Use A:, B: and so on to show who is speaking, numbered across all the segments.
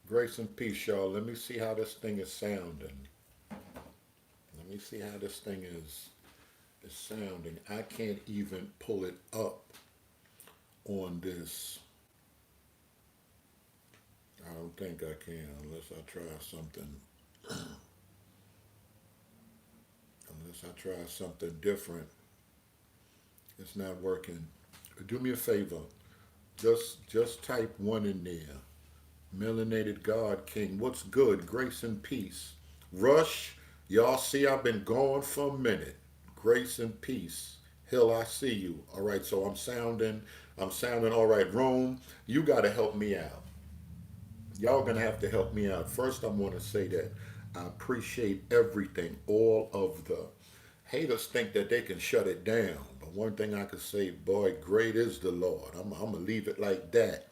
A: Grace and peace, y'all. Let me see how this thing is sounding. Let me see how this thing is sounding. I can't even pull it up on this. I don't think I can unless I try something. Unless I try something different. It's not working. Do me a favor. Just type one in there. Melanated God King. What's good? Grace and peace. Rush, y'all see I've been gone for a minute. Grace and peace. Hill, I see you. All right, so I'm sounding all right. Rome, you gotta help me out. Y'all gonna have to help me out. First, I want to say that I appreciate everything. All of the haters think that they can shut it down. But one thing I can say, boy, great is the Lord. I'm gonna leave it like that.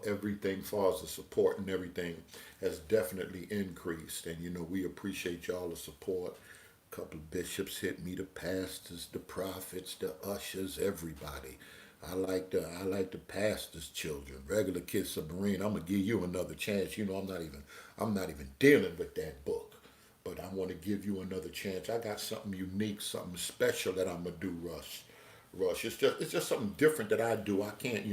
A: Everything far as the support and everything has definitely increased. And we appreciate y'all the support. A couple of bishops hit me, the pastors, the prophets, the ushers, everybody. I like the pastor's children. Regular Kid Submarine, I'm gonna give you another chance. I'm not even dealing with that book. But I want to give you another chance. I got something unique, something special that I'm gonna do, Russ. Rush. It's just something different that I do. I can't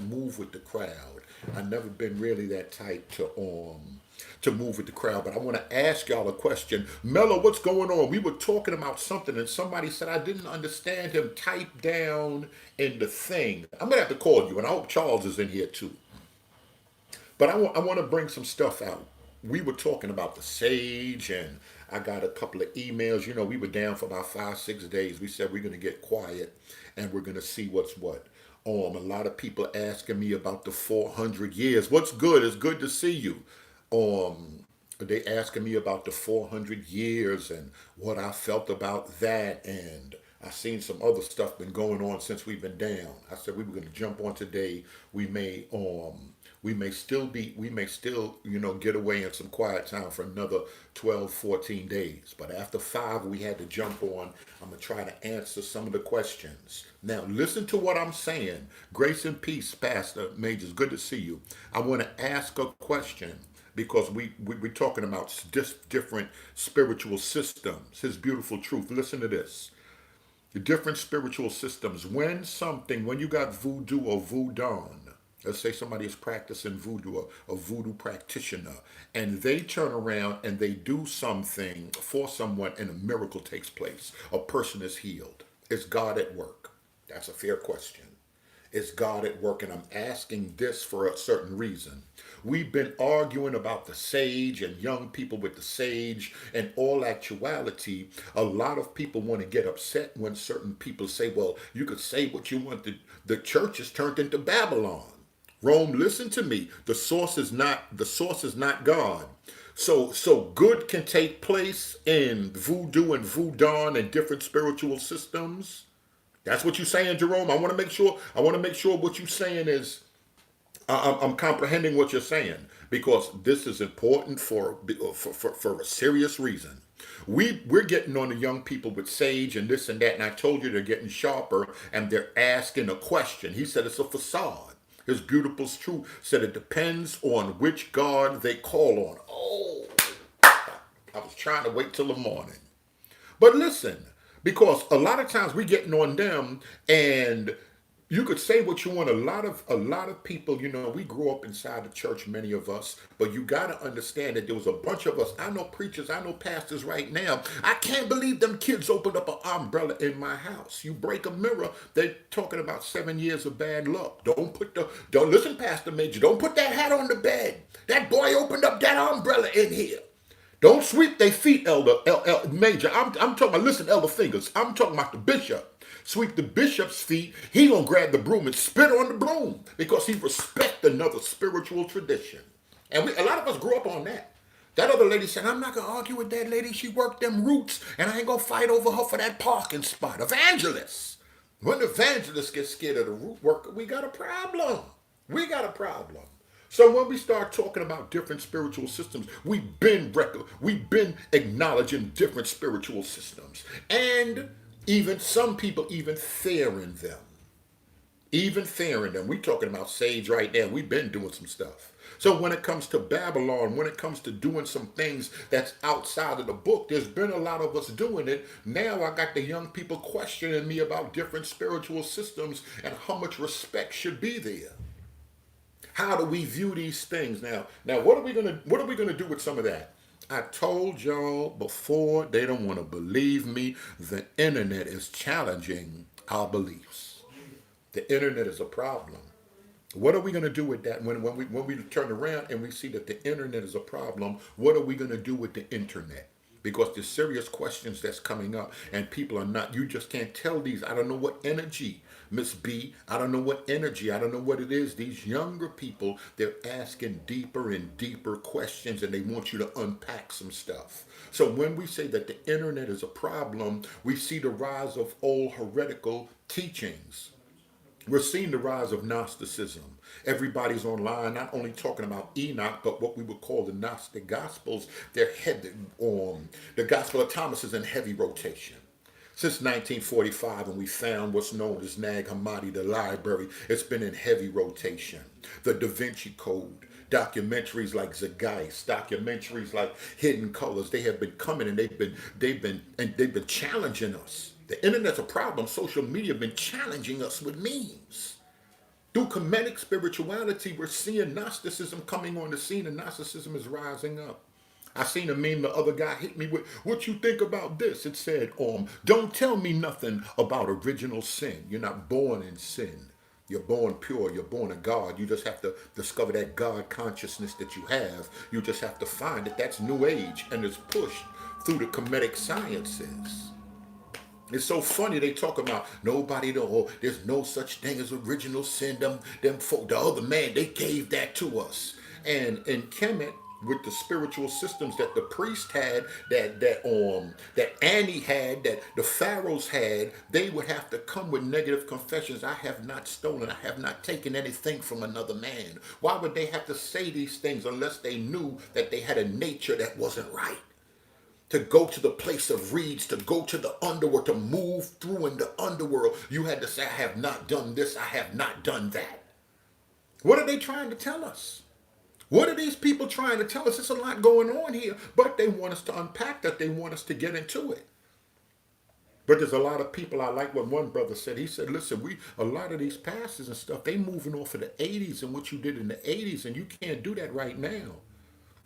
A: move with the crowd. I've never been really that type to move with the crowd. But I want to ask y'all a question. Mello, what's going on? We were talking about something and somebody said I didn't understand him. Type down in the thing. I'm gonna have to call you, and I hope Charles is in here too. But I want to bring some stuff out. We were talking about the sage, and I got a couple of emails. We were down for about 5, 6 days. We said we're going to get quiet and we're going to see what's what. A lot of people asking me about the 400 years. What's good? It's good to see you. They asking me about the 400 years and what I felt about that, and I seen some other stuff been going on since we've been down. I said we were going to jump on today. We may still get away in some quiet time for another 12, 14 days. But after 5 we had to jump on. I'm going to try to answer some of the questions. Now listen to what I'm saying. Grace and peace, Pastor Majors. Good to see you. I want to ask a question because we're talking about different spiritual systems. His beautiful truth. Listen to this. The different spiritual systems. When you got voodoo or voodoo, let's say somebody is practicing voodoo, a voodoo practitioner, and they turn around and they do something for someone and a miracle takes place. A person is healed. Is God at work? That's a fair question. Is God at work? And I'm asking this for a certain reason. We've been arguing about the sage and young people with the sage. In all actuality, a lot of people want to get upset when certain people say, well, you could say what you want. The church is turned into Babylon. Rome, listen to me. The source is not God. So good can take place in voodoo and voodoo and different spiritual systems. That's what you're saying, Jerome. I want to make sure. I want to make sure what you're saying is I'm comprehending what you're saying because this is important for a serious reason. We're getting on the young people with sage and this and that, and I told you they're getting sharper and they're asking a question. He said it's a facade. His beautiful truth said it depends on which God they call on. Oh, I was trying to wait till the morning. But listen, because a lot of times we getting on them, and you could say what you want. A lot of people, we grew up inside the church, many of us, but you got to understand that there was a bunch of us. I know preachers, I know pastors right now. I can't believe them kids opened up an umbrella in my house. You break a mirror, they're talking about 7 years of bad luck. Don't listen, Pastor Major. Don't put that hat on the bed. That boy opened up that umbrella in here. Don't sweep their feet, Major. I'm talking about, listen, Elder Fingers. I'm talking about the bishop. Sweep the bishop's feet. He gonna grab the broom and spit on the broom because he respect another spiritual tradition. And a lot of us grew up on that. That other lady said, I'm not gonna argue with that lady. She worked them roots, and I ain't gonna fight over her for that parking spot. Evangelists. When evangelists get scared of the root worker, we got a problem. We got a problem. So when we start talking about different spiritual systems, we've been acknowledging different spiritual systems, and even some people even fearing them. even fearing them. We talking about Sage right now. We've been doing some stuff. So when it comes to Babylon, when it comes to doing some things that's outside of the book, there's been a lot of us doing it. Now I got the young people questioning me about different spiritual systems and how much respect should be there. How do we view these things now? Now, what are we gonna do with some of that? I told y'all before, they don't want to believe me. The internet is challenging our beliefs. The internet is a problem. What are we going to do with that when we turn around and we see that the internet is a problem? What are we going to do with the internet? Because there's serious questions that's coming up, and people are not. You just can't tell these. I don't know what energy, Miss B. I don't know what energy. I don't know what it is. These younger people, they're asking deeper and deeper questions, and they want you to unpack some stuff. So when we say that the internet is a problem, we see the rise of old heretical teachings. We're seeing the rise of Gnosticism. Everybody's online, not only talking about Enoch, but what we would call the Gnostic Gospels. They're headed on. The Gospel of Thomas is in heavy rotation. Since 1945, when we found what's known as Nag Hammadi, the library, it's been in heavy rotation. The Da Vinci Code, documentaries like Zeitgeist, documentaries like Hidden Colors, they have been coming, and they've been challenging us. The internet's a problem. Social media have been challenging us with memes. Through Kemetic spirituality, we're seeing Gnosticism coming on the scene, and Gnosticism is rising up. I seen a meme, the other guy hit me with, what you think about this? It said, don't tell me nothing about original sin. You're not born in sin. You're born pure. You're born a God. You just have to discover that God consciousness that you have. You just have to find it. That's New Age, and it's pushed through the Kemetic sciences. It's so funny they talk about nobody know. There's no such thing as original sin. Them folk, the other man, they gave that to us. And in Kemet, with the spiritual systems that the priest had, that Annie had, that the pharaohs had, they would have to come with negative confessions. I have not stolen. I have not taken anything from another man. Why would they have to say these things unless they knew that they had a nature that wasn't right? To go to the place of reeds, to go to the underworld, to move through in the underworld, you had to say, I have not done this, I have not done that. What are they trying to tell us? What are these people trying to tell us? There's a lot going on here, but they want us to unpack that. They want us to get into it. But there's a lot of people, I like what one brother said. He said, listen, a lot of these pastors and stuff, they moving off of the 80s and what you did in the 80s, and you can't do that right now.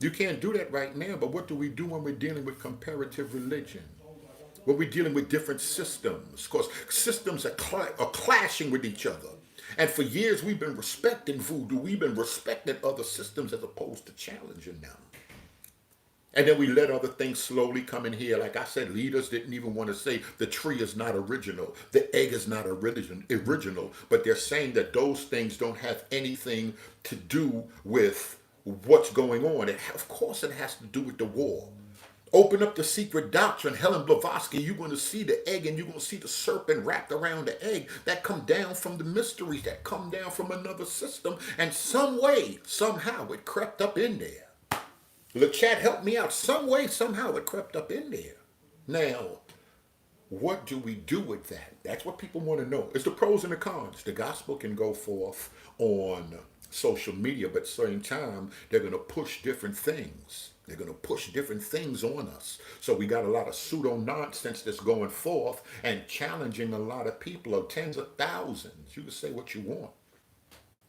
A: You can't do that right now, but what do we do when we're dealing with comparative religion? When we're dealing with different systems? Because systems are clashing with each other. And for years, we've been respecting voodoo. We've been respecting other systems as opposed to challenging them. And then we let other things slowly come in here. Like I said, leaders didn't even want to say the tree is not original. The egg is not original. But they're saying that those things don't have anything to do with what's going on. Of course it has to do with the war. Open up the secret doctrine, Helen Blavatsky, you're going to see the egg and you're going to see the serpent wrapped around the egg that come down from the mysteries, that come down from another system, and some way, somehow it crept up in there. The chat helped me out. Some way, somehow it crept up in there. Now, what do we do with that? That's what people want to know. It's the pros and the cons. The gospel can go forth on social media, but at the same time, they're going to push different things. They're going to push different things on us. So we got a lot of pseudo nonsense that's going forth and challenging a lot of people, of tens of thousands. You can say what you want.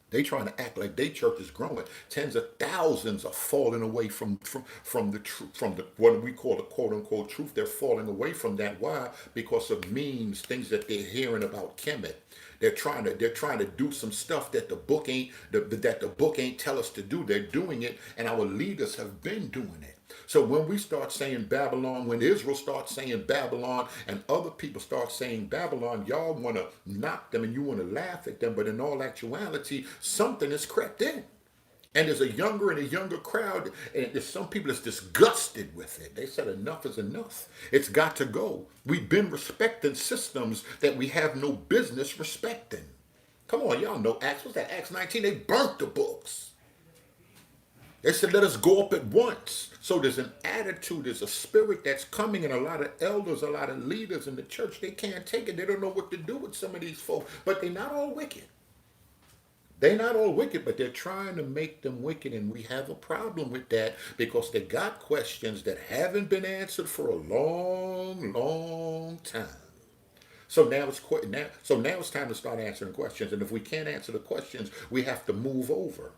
A: They trying to act like their church is growing. Tens of thousands are falling away from the truth, from the what we call the quote unquote truth. They're falling away from that. Why? Because of memes, things that they're hearing about Kemet. They're trying to do some stuff that the book ain't tell us to do. They're doing it, and our leaders have been doing it. So when we start saying Babylon, when Israel starts saying Babylon, and other people start saying Babylon, y'all want to knock them and you want to laugh at them, but in all actuality, something has crept in. And there's a younger crowd, and there's some people that's disgusted with it. They said enough is enough. It's got to go. We've been respecting systems that we have no business respecting. Come on, y'all know Acts. What's that? Acts 19, they burnt the books. They said, let us go up at once. So there's an attitude, there's a spirit that's coming, and a lot of elders, a lot of leaders in the church, they can't take it. They don't know what to do with some of these folks, but they're not all wicked. They're not all wicked, but they're trying to make them wicked, and we have a problem with that because they got questions that haven't been answered for a long, long time. So now now it's time to start answering questions. And if we can't answer the questions, we have to move over.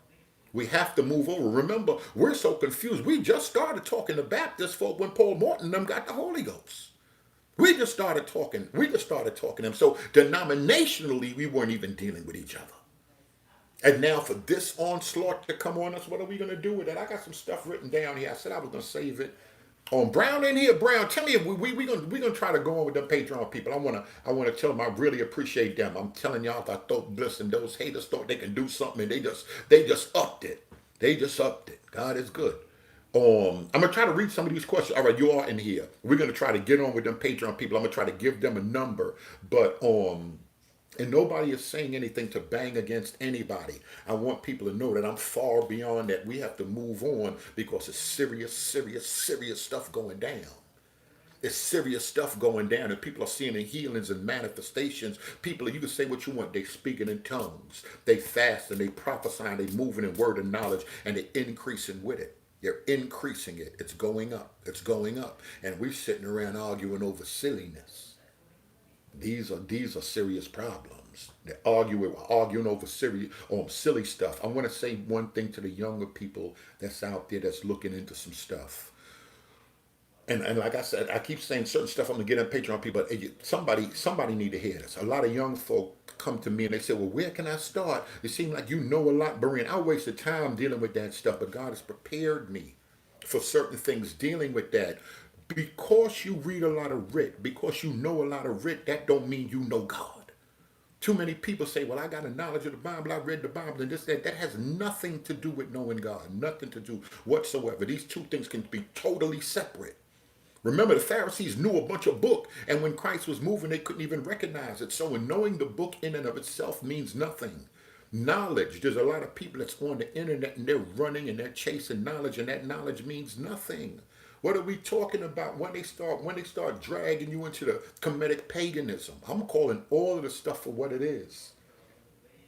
A: We have to move over. Remember, we're so confused. We just started talking to Baptist folk when Paul Morton and them got the Holy Ghost. We just started talking. We just started talking to them. So denominationally, we weren't even dealing with each other. And now for this onslaught to come on us, what are we going to do with it? I got some stuff written down here. I said I was going to save it. Brown in here, Brown. Tell me if we gonna try to go on with them Patreon people. I wanna tell them I really appreciate them. I'm telling y'all, I thought listen, those haters thought they can do something, and they just upped it. They just upped it. God is good. I'm gonna try to read some of these questions. All right, you are in here. We're gonna try to get on with them Patreon people. I'm gonna try to give them a number, but and nobody is saying anything to bang against anybody. I want people to know that I'm far beyond that. We have to move on because it's serious, serious, serious stuff going down. It's serious stuff going down, and people are seeing the healings and manifestations. People, you can say what you want. They speaking in tongues. They fast and they prophesying. They moving in word and knowledge, and they increasing with it. They're increasing it. It's going up. It's going up. And we're sitting around arguing over silliness. These are serious problems. They're arguing over serious silly stuff. I want to say one thing to the younger people that's out there that's looking into some stuff. And like I said, I keep saying certain stuff. I'm gonna get on Patreon people. But somebody need to hear this. A lot of young folk come to me and they say, "Well, where can I start? It seems like you know a lot, Berean. I wasted time dealing with that stuff, but God has prepared me for certain things dealing with that. Because you read a lot of writ, because you know a lot of writ, that don't mean you know God. Too many people say, well, I got a knowledge of the Bible, I read the Bible, and this, that. That has nothing to do with knowing God, nothing to do whatsoever. These two things can be totally separate. Remember, the Pharisees knew a bunch of book, and when Christ was moving, they couldn't even recognize it. So, in knowing the book in and of itself means nothing. Knowledge, there's a lot of people that's on the internet and they're running and they're chasing knowledge, and that knowledge means nothing. What are we talking about when they start dragging you into the Kemetic paganism? I'm calling all of the stuff for what it is.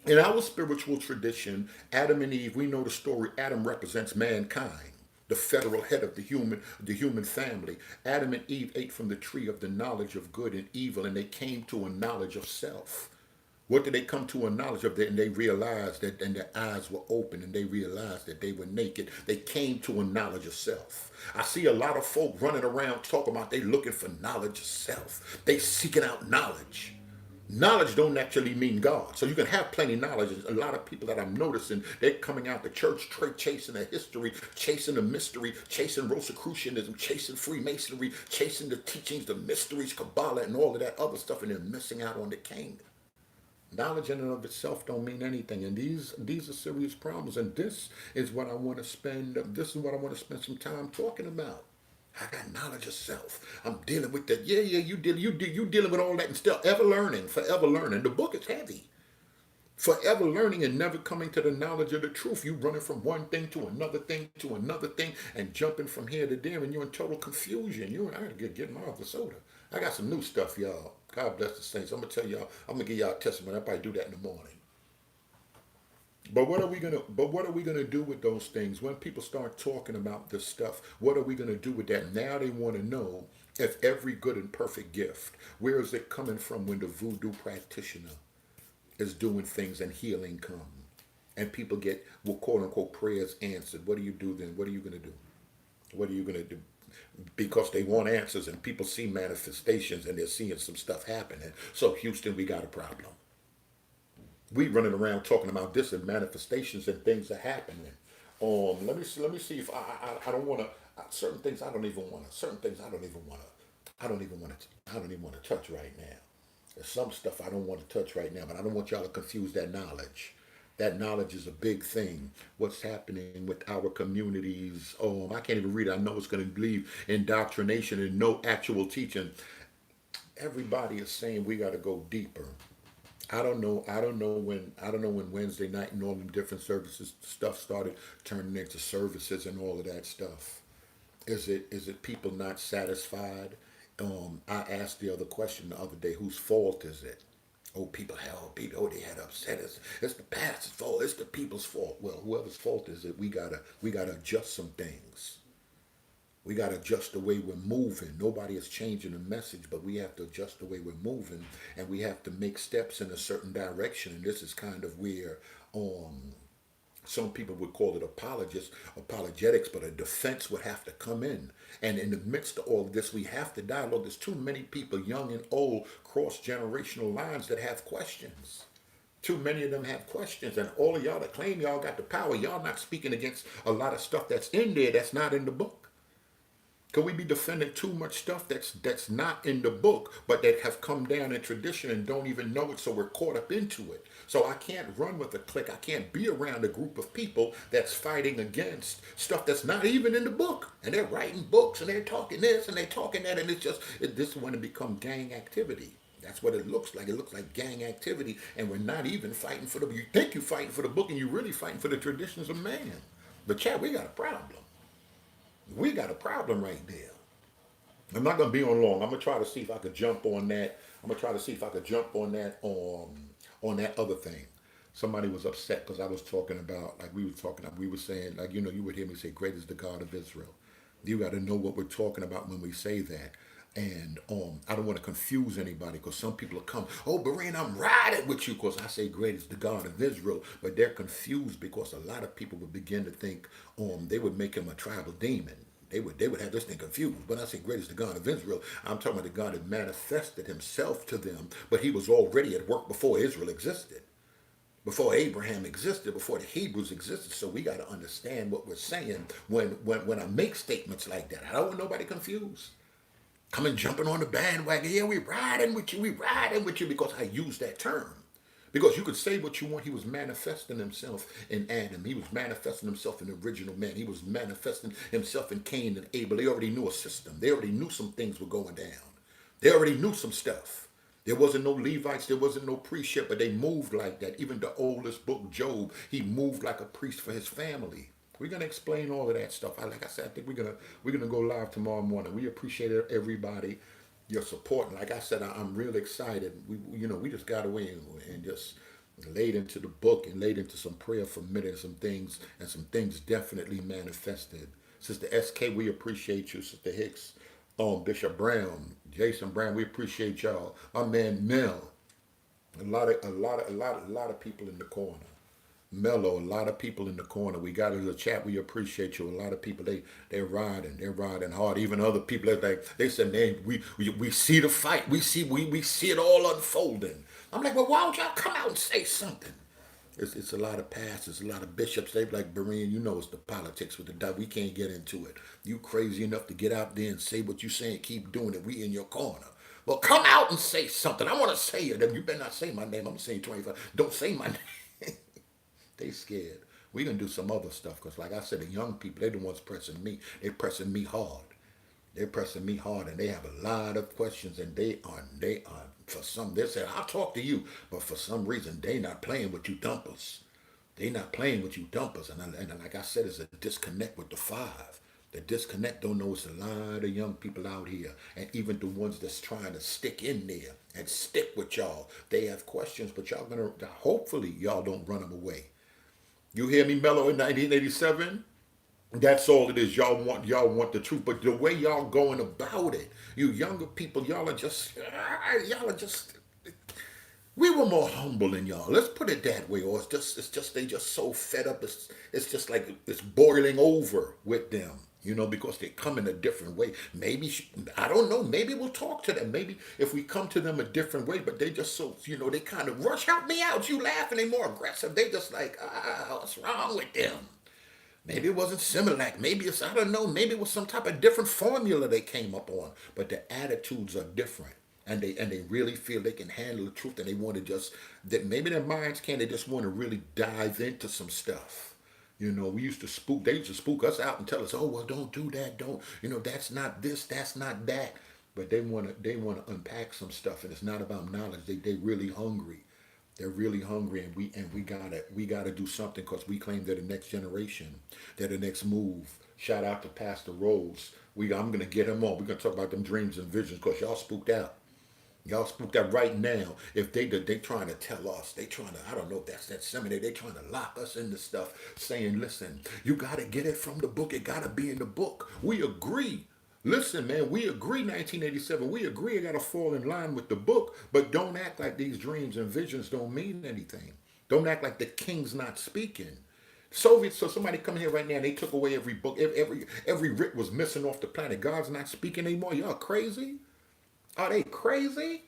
A: In our spiritual tradition, Adam and Eve, we know the story. Adam represents mankind, the federal head of the human family. Adam and Eve ate from the tree of the knowledge of good and evil, and they came to a knowledge of self. What did they come to a knowledge of that? And they realized that, and their eyes were open, and they realized that they were naked. They came to a knowledge of self. I see a lot of folk running around talking about they looking for knowledge of self. They seeking out knowledge. Knowledge don't actually mean God. So you can have plenty of knowledge. A lot of people that I'm noticing, they're coming out the church chasing the history, chasing the mystery, chasing Rosicrucianism, chasing Freemasonry, chasing the teachings, the mysteries, Kabbalah, and all of that other stuff, and they're missing out on the king. Knowledge in and of itself don't mean anything, and these are serious problems. And this is what I want to spend. This is what I want to spend some time talking about. I got knowledge of self. I'm dealing with that. Yeah, yeah. You dealing with all that and still ever learning, forever learning. The book is heavy. Forever learning and never coming to the knowledge of the truth. You running from one thing to another thing to another thing and jumping from here to there, and you're in total confusion. I gotta get my other soda. I got some new stuff, y'all. God bless the saints. I'm gonna tell y'all. I'm gonna give y'all a testimony. I'll probably do that in the morning. But what are we gonna do with those things when people start talking about this stuff? What are we gonna do with that? Now they want to know if every good and perfect gift, where is it coming from when the voodoo practitioner is doing things and healing come? And people get, well, quote unquote, prayers answered. What do you do then? What are you gonna do? What are you gonna do? Because they want answers and people see manifestations and they're seeing some stuff happening. So Houston, we got a problem. We running around talking about this and manifestations and things are happening. Let me see if I don't want to certain things I don't even want to certain things I don't even want to touch right now. There's some stuff I don't want to touch right now, but I don't want y'all to confuse that knowledge. That knowledge is a big thing. What's happening with our communities? I can't even read it. I know it's going to leave indoctrination and no actual teaching. Everybody is saying we got to go deeper. I don't know. I don't know when Wednesday night and all them different services stuff started turning into services and all of that stuff. Is it people not satisfied? I asked the other question the other day. Whose fault is it? Oh, people, hell, people, oh, they had upset us. It's the pastor's fault. It's the people's fault. Well, whoever's fault is it? We gotta adjust some things. We gotta adjust the way we're moving. Nobody is changing the message, but we have to adjust the way we're moving, and we have to make steps in a certain direction. And this is kind of where um, some people would call it apologetics, but a defense would have to come in. And in the midst of all of this, we have to dialogue. There's too many people, young and old, cross generational lines, that have questions. Too many of them have questions, and all of y'all that claim y'all got the power, y'all not speaking against a lot of stuff that's in there that's not in the book. Could we be defending too much stuff that's not in the book, but that have come down in tradition and don't even know it, so we're caught up into it? So I can't run with a clique. I can't be around a group of people that's fighting against stuff that's not even in the book. And they're writing books and they're talking this and they're talking that, and this is when it becomes gang activity. That's what it looks like. It looks like gang activity, and we're not even fighting for the. You think you're fighting for the book, and you're really fighting for the traditions of man. But Chad, we got a problem. We got a problem right there. I'm not gonna be on long. I'm gonna try to see if I could jump on that. I'm gonna try to see if I could jump on that other thing. Somebody was upset because I was talking about, like we were talking, we were saying, like, you would hear me say, "Great is the God of Israel." You got to know what we're talking about when we say that. And I don't want to confuse anybody, because some people will come, "Oh, Berean, I'm riding with you because I say great is the God of Israel," but they're confused because a lot of people would begin to think they would make him a tribal demon. They would have this thing confused. When I say great is the God of Israel, I'm talking about the God that manifested himself to them, but he was already at work before Israel existed, before Abraham existed, before the Hebrews existed. So we got to understand what we're saying when I make statements like that. I don't want nobody confused. Coming jumping on the bandwagon. Yeah, we riding with you. We riding with you because I use that term. Because you could say what you want. He was manifesting himself in Adam. He was manifesting himself in the original man. He was manifesting himself in Cain and Abel. They already knew a system. They already knew some things were going down. They already knew some stuff. There wasn't no Levites. There wasn't no priestship, but they moved like that. Even the oldest book, Job, he moved like a priest for his family. We're gonna explain all of that stuff. Like I said, I think we're gonna go live tomorrow morning. We appreciate everybody, your support. And like I said, I'm real excited. We just got away and just laid into the book and laid into some prayer for a minute, and some things definitely manifested. Sister SK, we appreciate you. Sister Hicks, Bishop Brown, Jason Brown, we appreciate y'all. My man Mel, a lot of people in the corner. Mellow, a lot of people in the corner. We got in the chat. We appreciate you. A lot of people, they're riding hard. Even other people, they said, "Man, we see the fight. We see it all unfolding." I'm like, "Well, why don't y'all come out and say something?" It's a lot of pastors, a lot of bishops. They be like, "Berean, it's the politics with the dog. We can't get into it. You crazy enough to get out there and say what you saying? Keep doing it. We in your corner." Well, come out and say something. I want to say it. You better not say my name. I'm saying 25. Don't say my name. They scared. We gonna do some other stuff, because, like I said, the young people, they the ones pressing me. They pressing me hard. They're pressing me hard, and they have a lot of questions, and they are for some. They say, "I'll talk to you," but for some reason, they not playing with you dumpers. They not playing with you dumpers, and like I said, it's a disconnect with the five. The disconnect don't know it's a lot of young people out here, and even the ones that's trying to stick in there and stick with y'all. They have questions, but y'all gonna hopefully y'all don't run them away. You hear me, Mellow, in 1987? That's all it is. Y'all want the truth, but the way y'all going about it, you younger people, y'all are just. We were more humble than y'all. Let's put it that way. Or it's just they just so fed up. It's just like it's boiling over with them. Because they come in a different way. Maybe I don't know. Maybe we'll talk to them. Maybe if we come to them a different way, but they just so they kind of rush, "Help me out!" You laughing? They more aggressive. They just like, what's wrong with them? Maybe it wasn't Similac. Maybe it's, I don't know. Maybe it was some type of different formula they came up on. But the attitudes are different. And they really feel they can handle the truth, and they want to just, that maybe their minds can't, they just want to really dive into some stuff. They used to spook us out and tell us, "Oh, well, don't do that. Don't, that's not this, that's not that." But they want to unpack some stuff, and it's not about knowledge. They really hungry. They're really hungry, and we gotta do something, because we claim they're the next generation. They're the next move. Shout out to Pastor Rose. I'm gonna get him on. We're gonna talk about them dreams and visions, because y'all spooked out. Y'all spook that right now. If they trying to tell us, they trying to, I don't know if that's that seminary, they trying to lock us into stuff, saying, listen, you got to get it from the book. It got to be in the book. We agree. Listen, man, we agree 1987. We agree it got to fall in line with the book, but don't act like these dreams and visions don't mean anything. Don't act like the king's not speaking. Soviets, so somebody come here right now and they took away every book, every writ was missing off the planet. God's not speaking anymore. Y'all crazy? Are they crazy?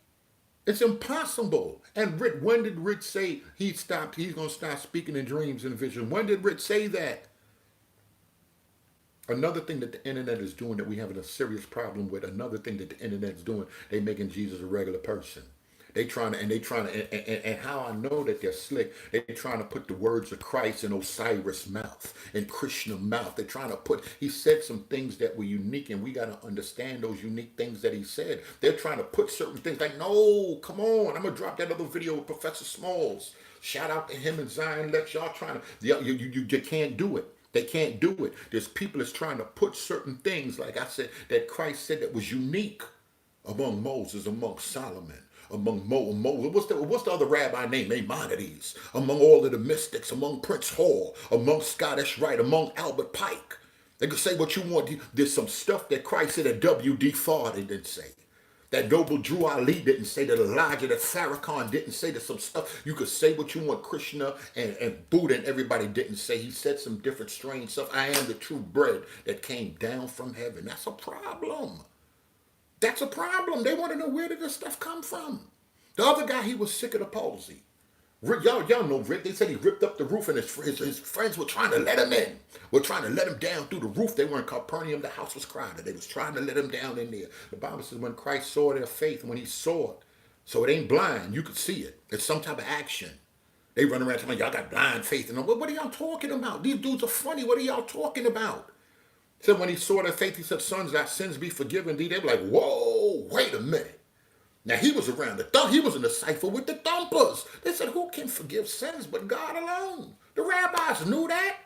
A: It's impossible. And when did Rich say he's gonna stop speaking in dreams and visions? When did Rich say that? Another thing that the internet is doing that we having a serious problem with, another thing that the internet is doing, they making Jesus a regular person. And how I know that they're slick, they trying to put the words of Christ in Osiris' mouth, in Krishna's mouth. They're trying to he said some things that were unique, and we got to understand those unique things that he said. They're trying to put certain things like, no, come on, I'm going to drop that other video with Professor Smalls. Shout out to him and Zion Lex. Y'all trying to, you can't do it. They can't do it. There's people that's trying to put certain things, like I said, that Christ said that was unique among Moses, among Solomon, among Moses. What's the other rabbi named Maimonides? Among all of the mystics, among Prince Hall, among Scottish Rite, among Albert Pike. They can say what you want. There's some stuff that Christ said that W.D. Farr didn't say. That noble Drew Ali didn't say, that Elijah, that Farrakhan didn't say, that some stuff you could say what you want, Krishna and Buddha and everybody didn't say. He said some different strange stuff. I am the true bread that came down from heaven. That's a problem. That's a problem. They want to know, where did this stuff come from? The other guy, he was sick of the palsy. Y'all know Rick. They said he ripped up the roof and his friends were trying to let him in. Were trying to let him down through the roof. They were in Capernaum. The house was crowded. They was trying to let him down in there. The Bible says when Christ saw their faith, when he saw it, so it ain't blind. You could see it. It's some type of action. They run around telling y'all got blind faith. And what are y'all talking about? These dudes are funny. What are y'all talking about? So when he saw their faith, he said, sons, thy sins be forgiven thee. They were like, whoa, wait a minute. Now he was around he was in the cipher with the thumpers. They said, who can forgive sins but God alone? The rabbis knew that.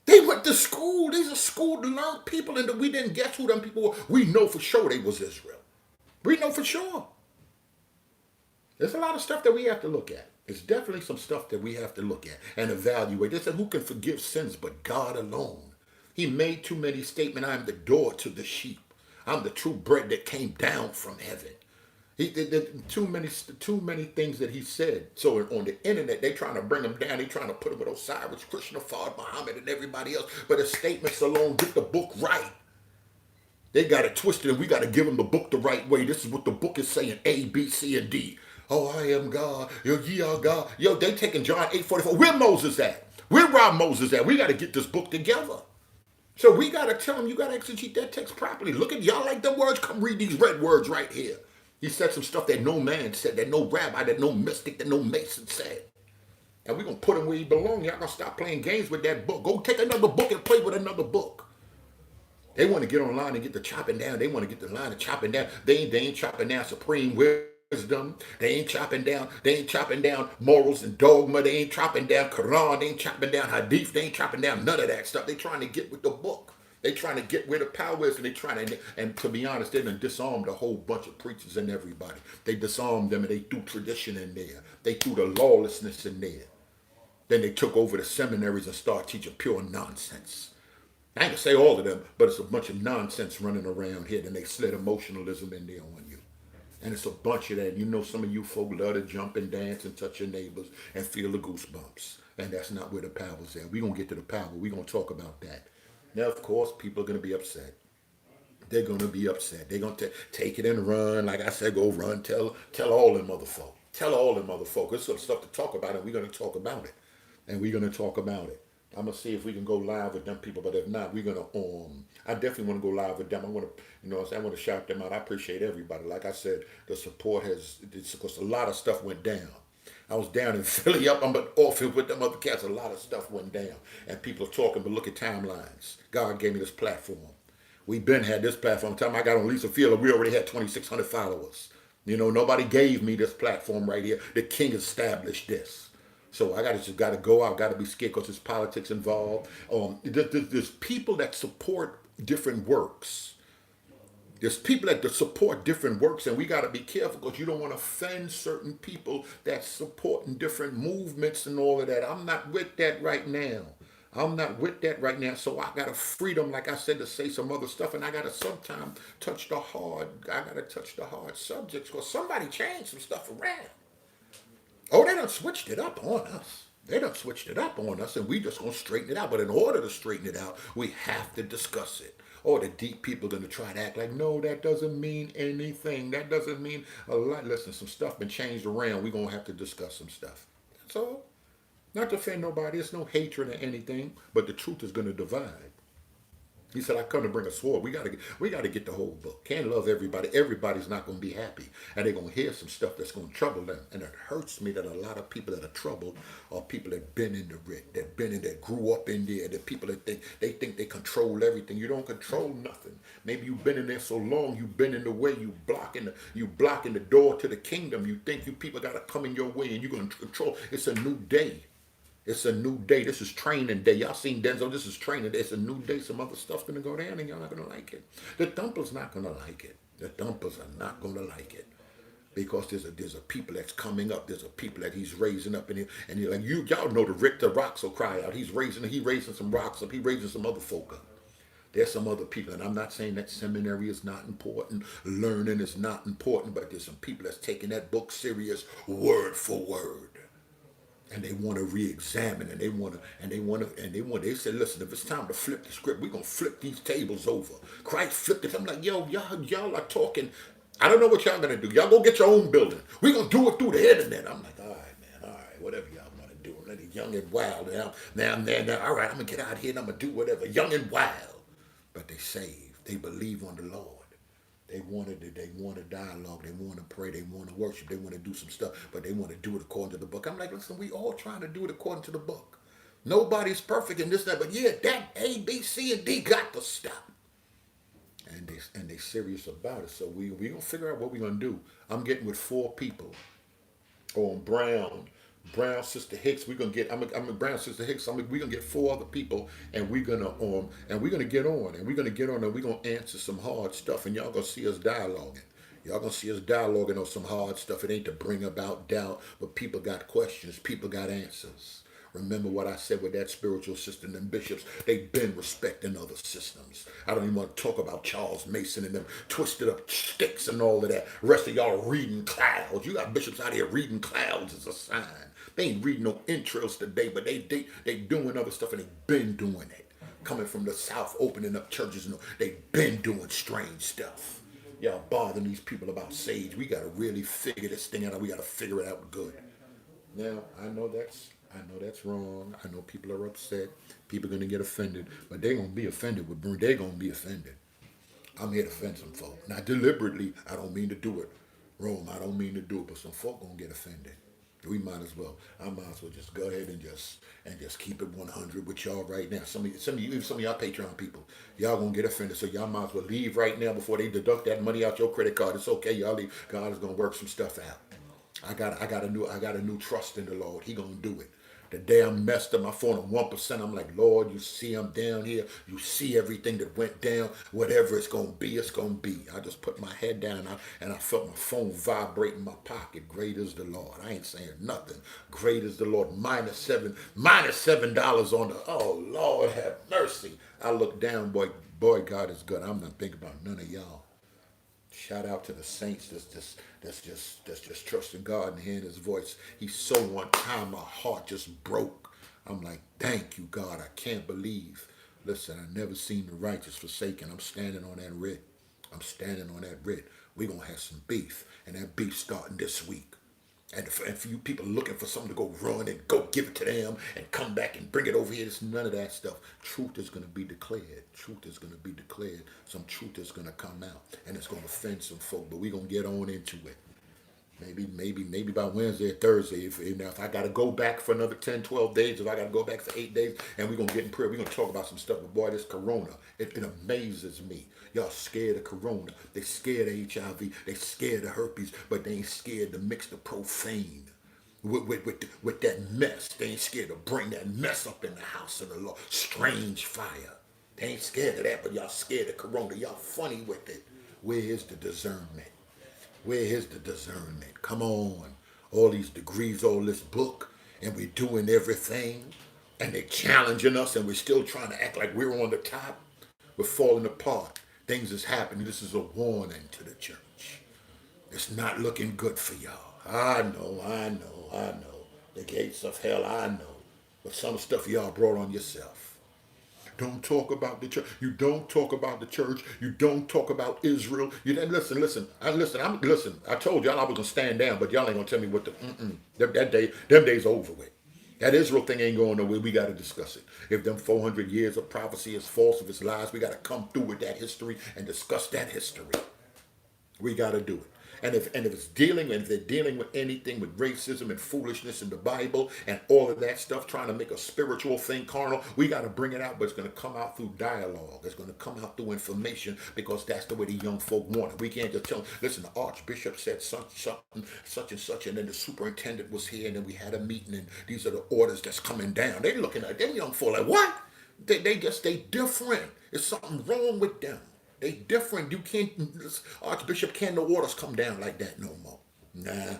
A: They went to school. These are school to learn people, and we didn't guess who them people were. We know for sure they was Israel. We know for sure. There's a lot of stuff that we have to look at. It's definitely some stuff that we have to look at and evaluate. They said, who can forgive sins but God alone? He made too many statements. I am the door to the sheep. I'm the true bread that came down from heaven. He did too many things that he said. So on the internet, they trying to bring him down. They trying to put him with Osiris, Krishna, Fard, Muhammad, and everybody else. But his statements alone, get the book right. They got it twisted, and we got to give them the book the right way. This is what the book is saying: A, B, C, and D. Oh, I am God. Yo, ye are God. Yo, they taking John 8:44. Where Moses at? Where Rob Moses at? We got to get this book together. So we got to tell them, you got to exegete that text properly. Look at y'all like them words. Come read these red words right here. He said some stuff that no man said, that no rabbi, that no mystic, that no mason said. And we're going to put him where he belongs. Y'all going to stop playing games with that book. Go take another book and play with another book. They want to get online and get the chopping down. They want to get the line of chopping down. They ain't chopping down supreme wisdom. They ain't chopping down morals and dogma. They ain't chopping down Quran. They ain't chopping down Hadith. They ain't chopping down none of that stuff. They trying to get with the book. They trying to get where the power is, and they trying to, and to be honest, they done disarmed a whole bunch of preachers and everybody. They disarmed them, and they threw tradition in there. They threw the lawlessness in there. Then they took over the seminaries and started teaching pure nonsense. I ain't gonna say all of them, but it's a bunch of nonsense running around here. Then they slid emotionalism in there on you. And it's a bunch of that. You know, some of you folk love to jump and dance and touch your neighbors and feel the goosebumps. And that's not where the power's at. We're gonna get to the power. We're gonna talk about that. Now, of course, people are going to be upset. They're going to be upset. They're going to take it and run. Like I said, go run. Tell all them other folk. Tell all them other folk. There's some stuff to talk about, and we're going to talk about it. And we're going to talk about it. I'm going to see if we can go live with them people. But if not, we're going to, I definitely want to go live with them. I want to, I want to shout them out. I appreciate everybody. Like I said, the support because a lot of stuff went down. I was down in Philly up. I'm off it with them other cats. A lot of stuff went down. And people are talking, but look at timelines. God gave me this platform. We've been had this platform. Time I got on Lisa Fielder, we already had 2,600 followers. You know, nobody gave me this platform right here. The king established this. So I just got to go out. Got to be scared because there's politics involved. There's people that support different works. There's people that support different works, and we got to be careful because you don't want to offend certain people that supporting different movements and all of that. I'm not with that right now. I'm not with that right now. So I got a freedom, like I said, to say some other stuff, and I got to sometimes touch the hard. I got to touch the hard subjects because somebody changed some stuff around. Oh, they done switched it up on us. They done switched it up on us, and we just gonna straighten it out. But in order to straighten it out, we have to discuss it. Or the deep people gonna try to act like, no, that doesn't mean anything. That doesn't mean a lot. Listen, some stuff been changed around. We gonna have to discuss some stuff. That's all. Not to offend nobody. It's no hatred or anything. But the truth is gonna divide. He said, I come to bring a sword. We gotta get the whole book. Can't love everybody. Everybody's not gonna be happy. And they're gonna hear some stuff that's gonna trouble them. And it hurts me that a lot of people that are troubled are people that been in the rit, that grew up in there, the people that think they control everything. You don't control nothing. Maybe you've been in there so long, you've been in the way, you blocking the door to the kingdom. You think you people gotta come in your way and you're gonna control. It's a new day. It's a new day. This is training day. Y'all seen Denzel? This is training day. It's a new day. Some other stuff's gonna go down, and y'all not gonna like it. The dumpers not gonna like it. The dumpers are not gonna like it because there's a people that's coming up. There's a people that he's raising up in here, and you're like y'all know the rocks will cry out. He raising some rocks up. He raising some other folk up. There's some other people, and I'm not saying that seminary is not important, learning is not important, but there's some people that's taking that book serious, word for word. And they want to re-examine, and they said, listen, if it's time to flip the script, we're gonna flip these tables over. Christ flipped it. I'm like, yo, y'all are talking. I don't know what y'all gonna do. Y'all go get your own building. We're gonna do it through the internet. I'm like, all right, man, all right, whatever y'all want to do. Let it young and wild. Now, all right, I'm gonna get out here and I'm gonna do whatever, young and wild. But they saved. They believe on the Lord. They wanted it. They want a dialogue. They want to pray. They want to worship. They want to do some stuff, but they want to do it according to the book. I'm like, listen, we all trying to do it according to the book. Nobody's perfect in this, that, but yeah, that A, B, C, and D got to stop. And they serious about it. So we gonna figure out what we gonna do. I'm getting with 4 people on Brown Sister Hicks. We're gonna get. I'm a Brown Sister Hicks. We're gonna get 4 other people, and we're gonna get on, and we're gonna answer some hard stuff, and y'all gonna see us dialoguing. Y'all gonna see us dialoguing on some hard stuff. It ain't to bring about doubt, but people got questions. People got answers. Remember what I said with that spiritual system and bishops. They've been respecting other systems. I don't even want to talk about Charles Mason and them twisted up sticks and all of that. The rest of y'all reading clouds. You got bishops out here reading clouds as a sign. They ain't reading no intros today, but they doing other stuff, and they been doing it. Coming from the South, opening up churches, and they been doing strange stuff. Y'all bothering these people about sage. We gotta really figure this thing out. We gotta figure it out good. Now I know that's wrong. I know people are upset. People are gonna get offended, but they're gonna be offended with Bruno. They're gonna be offended. I'm here to offend some folk. Now deliberately, I don't mean to do it. Rome, I don't mean to do it, but some folk gonna get offended. I might as well just go ahead and just keep it 100 with y'all right now. Some of y'all Patreon people, y'all gonna get offended, so y'all might as well leave right now before they deduct that money out your credit card. It's okay, y'all leave. God is gonna work some stuff out. I got a new trust in the Lord. He gonna do it. The day I messed up my phone at 1%, I'm like, Lord, you see I'm down here. You see everything that went down. Whatever it's going to be, it's going to be. I just put my head down and I felt my phone vibrate in my pocket. Great is the Lord. I ain't saying nothing. Great is the Lord. -$7 on the, oh, Lord have mercy. I look down, boy, God is good. I'm not thinking about none of y'all. Shout out to the saints that's just trusting God and hearing his voice. He's so on time, my heart just broke. I'm like, thank you, God. I can't believe. Listen, I never seen the righteous forsaken. I'm standing on that writ. We're going to have some beef, and that beef starting this week. And for you people looking for something to go run and go give it to them and come back and bring it over here, it's none of that stuff. Truth is going to be declared. Some truth is going to come out, and it's going to offend some folk, but we're going to get on into it. Maybe by Wednesday or Thursday. If I got to go back for another 10, 12 days, if I got to go back for 8 days, and we're going to get in prayer, we're going to talk about some stuff. But boy, this corona, it amazes me. Y'all scared of corona. They scared of HIV. They scared of herpes, but they ain't scared to mix the profane with that mess. They ain't scared to bring that mess up in the house of the Lord. Strange fire. They ain't scared of that, but y'all scared of corona. Y'all funny with it. Where is the discernment? Where is the discernment? Come on. All these degrees, all this book, and we're doing everything, and they're challenging us, and we're still trying to act like we're on the top. We're falling apart. Things is happening. This is a warning to the church. It's not looking good for y'all. I know. The gates of hell, I know. But some stuff y'all brought on yourself. Don't talk about the church. You don't talk about the church. You don't talk about Israel. You then listen. Listen. I told y'all I was gonna stand down, but y'all ain't gonna tell me what the them days over with. That Israel thing ain't going nowhere. We got to discuss it. If them 400 years of prophecy is false, if it's lies, we got to come through with that history and discuss that history. We got to do it. And if they're dealing with anything with racism and foolishness in the Bible and all of that stuff, trying to make a spiritual thing carnal, we got to bring it out, but it's going to come out through dialogue. It's going to come out through information because that's the way the young folk want it. We can't just tell them, listen, the archbishop said such and such, and then the superintendent was here, and then we had a meeting, and these are the orders that's coming down. They looking at them young folk like, what? They different. There's something wrong with them. They different. You can't, Archbishop, can't no orders come down like that no more. Nah,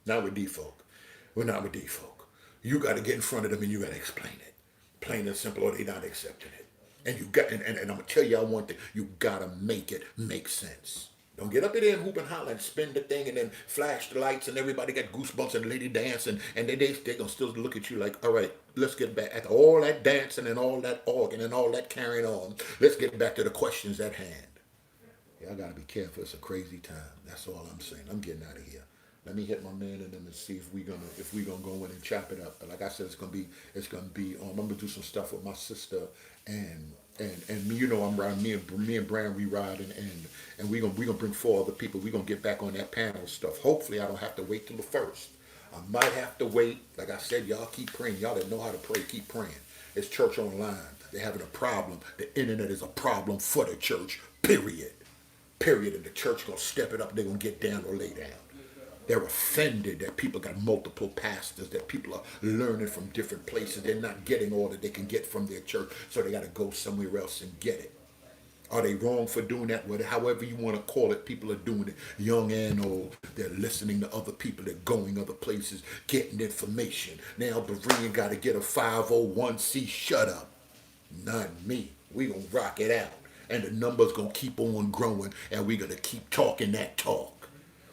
A: not with these folk. We're not with these folk. You got to get in front of them and you got to explain it. Plain and simple, or they not accepting it. And you got, and I'm going to tell y'all one thing. You got to make it make sense. Don't get up in there and hoop and holler and spin the thing and then flash the lights and everybody got goosebumps and the lady dance and they going to still look at you like, all right, let's get back. After all that dancing and all that organ and all that carrying on, let's get back to the questions at hand. Y'all got to be careful. It's a crazy time. That's all I'm saying. I'm getting out of here. Let me hit my man and then see if we gonna go in and chop it up. But like I said, it's gonna be. I'm gonna do some stuff with my sister and me. You know, I'm riding. Me and Brand we riding and we gonna bring 4 other people. We gonna get back on that panel stuff. Hopefully, I don't have to wait till the first. I might have to wait. Like I said, y'all keep praying. Y'all that know how to pray, keep praying. It's church online. They're having a problem. The internet is a problem for the church. Period. And the church gonna step it up. They're gonna get down or lay down. They're offended that people got multiple pastors, that people are learning from different places. They're not getting all that they can get from their church, so they got to go somewhere else and get it. Are they wrong for doing that? Well, however you want to call it, people are doing it, young and old. They're listening to other people. They're going other places, getting information. Now Berean got to get a 501c. Shut up. Not me. We going to rock it out. And the numbers going to keep on growing, and we going to keep talking that talk.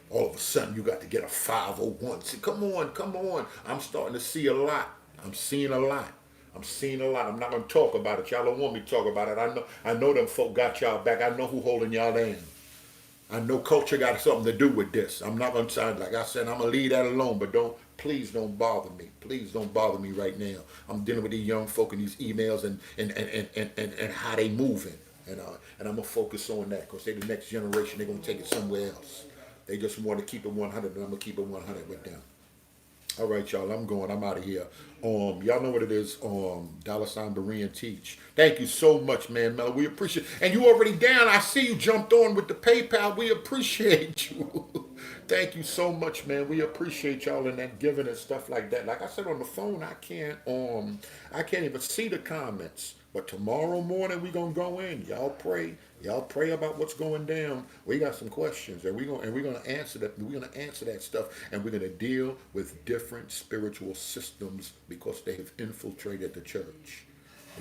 A: All of a sudden, you got to get a 501. See, come on. I'm starting to see a lot. I'm seeing a lot. I'm not going to talk about it. Y'all don't want me to talk about it. I know them folk got y'all back. I know who holding y'all in. I know culture got something to do with this. I'm not going to sound like I said, I'm going to leave that alone, but please don't bother me. Please don't bother me right now. I'm dealing with these young folk and these emails and how they moving. And I'm going to focus on that because they the next generation. They're going to take it somewhere else. They just want to keep it 100, and I'm going to keep it 100 with them. All right, y'all, I'm going. I'm out of here. Y'all know what it is. $ Berean Teach. Thank you so much, man, Mel. We appreciate it. And you already down. I see you jumped on with the PayPal. We appreciate you. Thank you so much, man. We appreciate y'all and that giving and stuff like that. Like I said on the phone, I can't even see the comments. But tomorrow morning we gonna go in. Y'all pray. Y'all pray about what's going down. We got some questions, and we're gonna answer that. We're gonna answer that stuff, and we're gonna deal with different spiritual systems because they have infiltrated the church.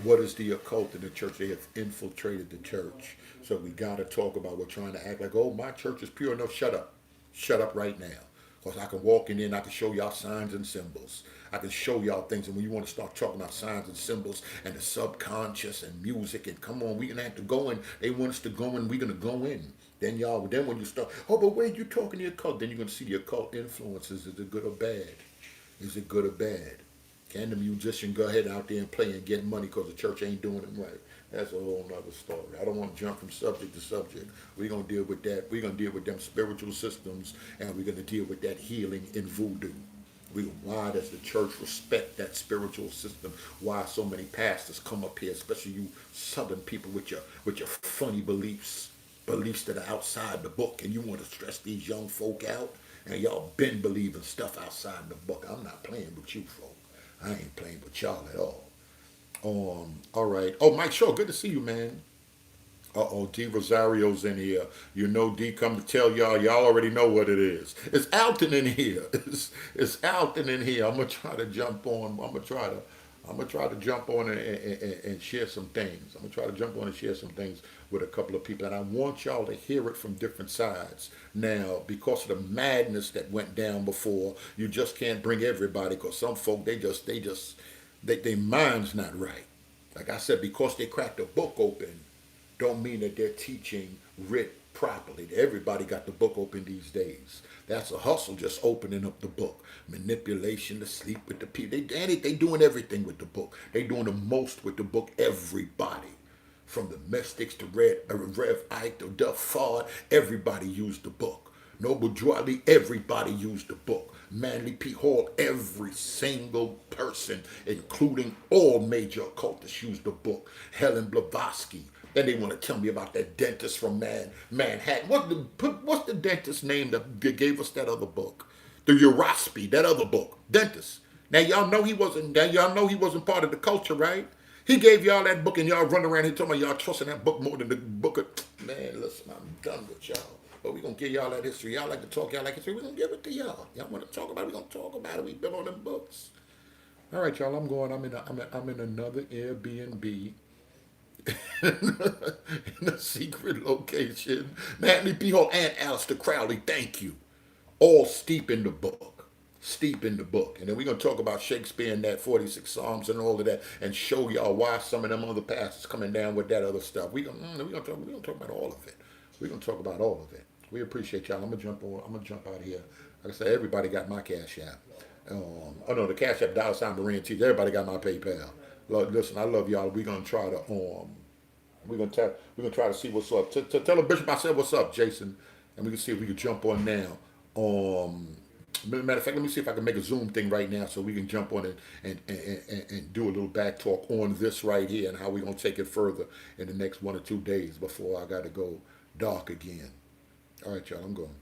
A: What is the occult in the church? They have infiltrated the church. So we gotta talk about. We're trying to act like, oh, my church is pure enough. Shut up. Shut up right now. Because I can walk in there and I can show y'all signs and symbols. I can show y'all things. And when you want to start talking about signs and symbols and the subconscious and music, and come on, we're going to have to go in. They want us to go in. We're going to go in. Then when you start, oh, but where you talking the occult? Then you're going to see the occult influences. Is it good or bad? Is it good or bad? Can the musician go ahead out there and play and get money because the church ain't doing it right? That's a whole nother story. I don't want to jump from subject to subject. We're going to deal with that. We're going to deal with them spiritual systems, and we're going to deal with that healing in voodoo. Why does the church respect that spiritual system? Why so many pastors come up here, especially you southern people with your funny beliefs that are outside the book, and you want to stress these young folk out, and y'all been believing stuff outside the book. I'm not playing with you folk. I ain't playing with y'all at all. All right. Oh, Mike Shaw, good to see you, man. Uh-oh, D Rosario's in here. You know D come to tell y'all. Y'all already know what it is. It's Alton in here. It's Alton in here. I'm gonna try to jump on. I'm gonna try to jump on and share some things. I'm gonna try to jump on and share some things with a couple of people, and I want y'all to hear it from different sides. Now, because of the madness that went down before, you just can't bring everybody. Because some folk they minds not right. Like I said, because they cracked the book open, don't mean that they're teaching writ properly. Everybody got the book open these days. That's a hustle, just opening up the book. Manipulation to sleep with the people. They doing everything with the book. They doing the most with the book. Everybody. From the Mystics to Rev Ike to Duff Ford, everybody used the book. Noble Drawley, everybody used the book. Manly P. Hall, every single person, including all major occultists, used the book. Helen Blavatsky. Then they want to tell me about that dentist from Manhattan. What's the dentist name that gave us that other book? The Urospi, that other book. Dentist. Now y'all know he wasn't. Now y'all know he wasn't part of the culture, right? He gave y'all that book and y'all run around here talking about y'all trusting that book more than the book of... Man, listen, I'm done with y'all. But we're going to give y'all that history. Y'all like to talk, y'all like history. We're going to give it to y'all. Y'all want to talk about it, we're going to talk about it. We've been on them books. All right, y'all, I'm going. I'm in another Airbnb in a secret location. Natalie P. Hall and Aleister Crowley, thank you. All steep in the book. Steep in the book. And then we're going to talk about Shakespeare and that 46 Psalms and all of that and show y'all why some of them other pastors coming down with that other stuff. We're gonna talk about all of it. We're going to talk about all of it. We appreciate y'all. I'm going to jump out of here. Like I said, everybody got my Cash App. Oh no, the Cash App $ Berean Tees. Everybody got my PayPal. Listen, I love y'all. We're going to try to see what's up. Tell the bishop I said what's up, Jason, and we can see if we can jump on now. Matter of fact, let me see if I can make a Zoom thing right now so we can jump on it and do a little back talk on this right here and how we're gonna take it further in the next 1 or 2 days before I got to go dark again. All right, y'all, I'm going.